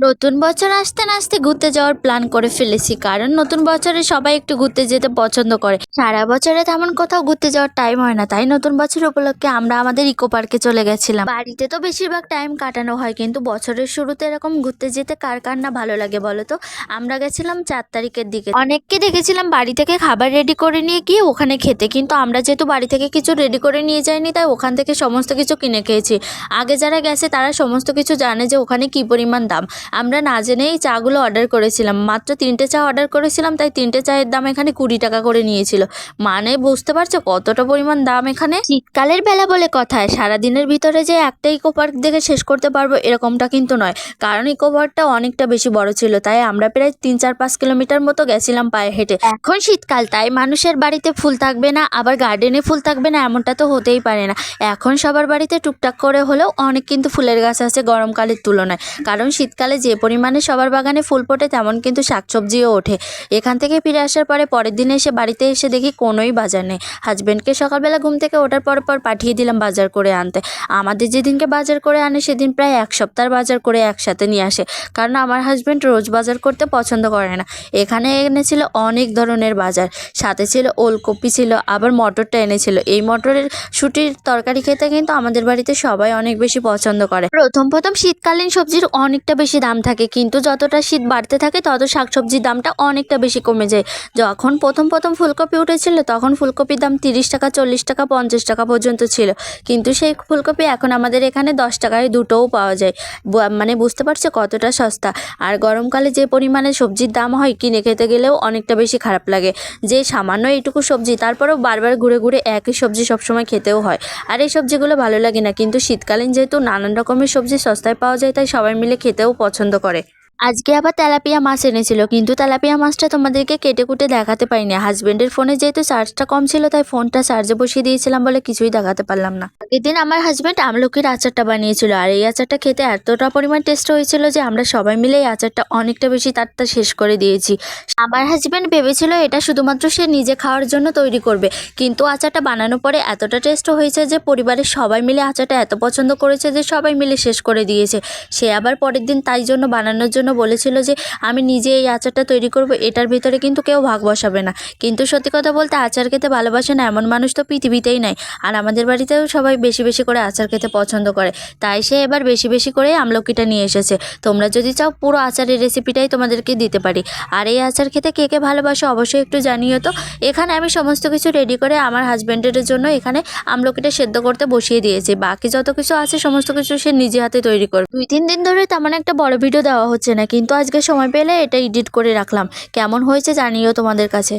নতুন বছর আসতে না আসতে ঘুরতে যাওয়ার প্ল্যান করে ফেলেছি, কারণ নতুন বছরে সবাই একটু ঘুরতে যেতে পছন্দ করে। সারা বছরে তেমন কোথাও ঘুরতে যাওয়ার টাইম হয় না, তাই নতুন বছর উপলক্ষে আমরা আমাদের ইকো পার্কে চলে গেছিলাম। বাড়িতে তো বেশিরভাগ টাইম কাটানো হয়, কিন্তু বছরের শুরুতে এরকম ঘুরতে যেতে কার কার না ভালো লাগে বলো তো। আমরা গেছিলাম 4 তারিখের দিকে। অনেককে দেখেছিলাম বাড়ি থেকে খাবার রেডি করে নিয়ে গিয়ে ওখানে খেতে, কিন্তু আমরা যেহেতু বাড়ি থেকে কিছু রেডি করে নিয়ে যাইনি, তাই ওখান থেকে সমস্ত কিছু কিনে খেয়েছি। আগে যারা গেছে তারা সমস্ত কিছু জানে যে ওখানে কি পরিমাণ দাম। আমরা না জেনেই চাগুলো অর্ডার করেছিলাম, মাত্র 3টে চা অর্ডার করেছিলাম, তাই 3টে চায়ের দাম এখানে 20 টাকা করে নিয়েছিল। মানে বুঝতে পারছো কতটা পরিমাণ দাম এখানে। শীতকালের বেলা বলে কথায় সারাদিনের ভিতরে যে একটা ইকো পার্ক দেখে শেষ করতে পারবো এরকমটা কিন্তু নয়, কারণ ইকো পার্কটা অনেকটা বেশি বড় ছিল, তাই আমরা প্রায় 3-4-5 কিলোমিটার মতো গেছিলাম পায়ে হেঁটে। এখন শীতকাল, তাই মানুষের বাড়িতে ফুল থাকবে না, আবার গার্ডেনে ফুল থাকবে না এমনটা তো হতেই পারে না। এখন সবার বাড়িতে টুকটাক করে হলেও অনেক কিন্তু ফুলের গাছ আছে গরমকালের তুলনায়, কারণ শীতকালে যে পরিমাণে সবার বাগানে ফুল ফোটে তেমন কিন্তু শাকসবজিও ওঠে। এখান থেকে ফিরে আসার পরে পরের দিন এসে বাড়িতে এসে দেখি কোনোই বাজার নেই। হাজব্যান্ডকে সকালবেলা ঘুম থেকে ওঠার পর পাঠিয়ে দিলাম বাজার করে আনতে। আমাদের যেদিনকে বাজার করে আনে সেদিন প্রায় 1 সপ্তাহ বাজার করে একসাথে নিয়ে আসে, কারণ আমার হাজব্যান্ড রোজ বাজার করতে পছন্দ করে না। এখানে এনেছিল অনেক ধরনের বাজার, সাথে ছিল ওলকপি ছিল, আবার মটরটা এনেছিল। এই মটরের শুটির তরকারি খেতে কিন্তু আমাদের বাড়িতে সবাই অনেক বেশি পছন্দ করে। প্রথম শীতকালীন সবজির অনেকটা বেশি দাম থাকে, কিন্তু যতটা শীত বাড়তে থাকে তত শাকসবজির দামটা অনেকটা বেশি কমে যায়। যখন প্রথম ফুলকপি উঠেছিল তখন ফুলকপির দাম 30 টাকা, 40 টাকা, 50 টাকা পর্যন্ত ছিল, কিন্তু সেই ফুলকপি এখন আমাদের এখানে 10 টাকায় দুটোও পাওয়া যায়। মানে বুঝতে পারছো কতটা সস্তা। আর গরমকালে যে পরিমাণে সবজির দাম হয় কিনে খেতে গেলেও অনেকটা বেশি খারাপ লাগে, যে সামান্য এইটুকু সবজি তারপরেও বারবার ঘুরে ঘুরে একই সবজি সবসময় খেতেও হয়, আর এই সবজিগুলো ভালো লাগে না। কিন্তু শীতকালীন যেহেতু নানান রকমের সবজি সস্তায় পাওয়া যায়, তাই সবাই মিলে খেতেও পছন্দ করে। আজকে আবার তেলাপিয়া মাছ এনেছিল, কিন্তু তেলাপিয়া মাছটা তোমাদেরকে কেটে কুটে দেখাতে পারিনি। হাজবেন্ডের ফোনে যেহেতু চার্জটা কম ছিল, তাই ফোনটা চার্জে বসিয়ে দিয়েছিলাম বলে কিছুই দেখাতে পারলাম না। আগের দিন আমার হাজবেন্ড আমলকির আচারটা বানিয়েছিল, আর এই আচারটা খেতে এতটা পরিমাণ টেস্ট হয়েছিল যে আমরা সবাই মিলে এই আচারটা অনেকটা বেশি তারটা শেষ করে দিয়েছি। আমার হাজবেন্ড ভেবেছিল এটা শুধুমাত্র সে নিজে খাওয়ার জন্য তৈরি করবে, কিন্তু আচারটা বানানোর পরে এতটা টেস্ট হয়েছে যে পরিবারের সবাই মিলে আচারটা এত পছন্দ করেছে যে সবাই মিলে শেষ করে দিয়েছে। সে আবার পরের দিন তাই জন্য বানানোর জন্য বলেছিল যে আমি নিজে এই আচারটা তৈরি করব, এটার ভিতরে কিন্তু কেউ ভাগ বসাবে না। কিন্তু সত্যি কথা বলতে আচার খেতে ভালোবাসে না এমন মানুষ তো পৃথিবীতেই নাই, আর আমাদের বাড়িতেও সবাই বেশি বেশি করে আচার খেতে পছন্দ করে, তাই সে এবার বেশি বেশি করে আমলকিটা নিয়ে এসেছে। তোমরা যদি চাও পুরো আচারের রেসিপিটাই তোমাদেরকে দিতে পারি। আর এই আচার খেতে কে কে ভালোবাসো অবশ্যই একটু জানিও তো। এখানে আমি সমস্ত কিছু রেডি করে আমার হাজব্যান্ডের জন্য এখানে আমলকিটা সেদ্ধ করতে বসিয়ে দিয়েছি, বাকি যত কিছু আছে সমস্ত কিছু সে নিজে হাতে তৈরি করবে। 2-3 দিন ধরে তেমন একটা বড় ভিডিও দেওয়া হচ্ছে না, কিন্তু আজকে সময় পেলে এটা এডিট করে রাখলাম। কেমন হয়েছে জানিও তোমাদের কাছে।